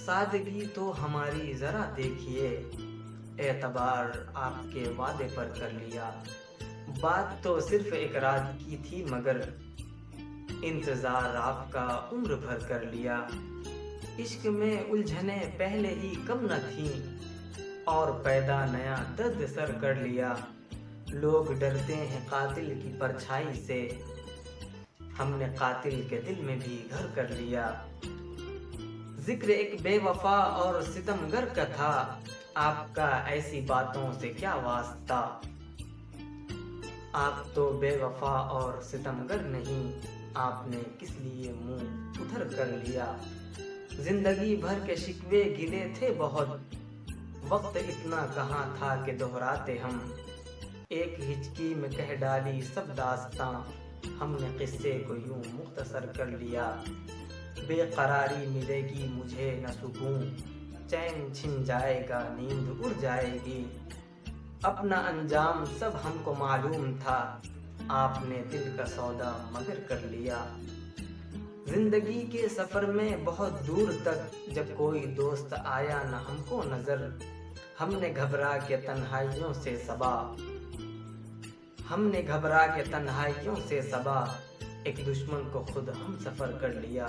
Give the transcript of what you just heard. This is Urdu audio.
سادگی تو ہماری ذرا دیکھیے، اعتبار آپ کے وعدے پر کر لیا۔ بات تو صرف ایک رات کی تھی مگر انتظار آپ کا عمر بھر کر لیا۔ عشق میں الجھنیں پہلے ہی کم نہ تھیں اور پیدا نیا درد سر کر لیا۔ لوگ ڈرتے ہیں قاتل کی پرچھائی سے، ہم نے قاتل کے دل میں بھی گھر کر لیا۔ ذکر ایک بے وفا اور ستمگر کا تھا، آپ کا ایسی باتوں سے کیا واسطہ۔ آپ تو بے وفا اور ستمگر نہیں، آپ نے کس لیے منہ ادھر کر لیا۔ زندگی بھر کے شکوے گلے تھے بہت، وقت اتنا کہاں تھا کہ دہراتے ہم۔ ایک ہچکی میں کہہ ڈالی سب داستاں، ہم نے قصے کو یوں مختصر کر لیا۔ بے قراری ملے گی مجھے نہ سکون، چین چھن جائے گا نیند اڑ جائے گی۔ اپنا انجام سب ہم کو معلوم تھا، آپ نے دل کا سودا مگر کر لیا۔ زندگی کے سفر میں بہت دور تک جب کوئی دوست آیا نہ ہم کو نظر، ہم نے گھبرا کے تنہائیوں سے صبا، ایک دشمن کو خود ہم سفر کر لیا۔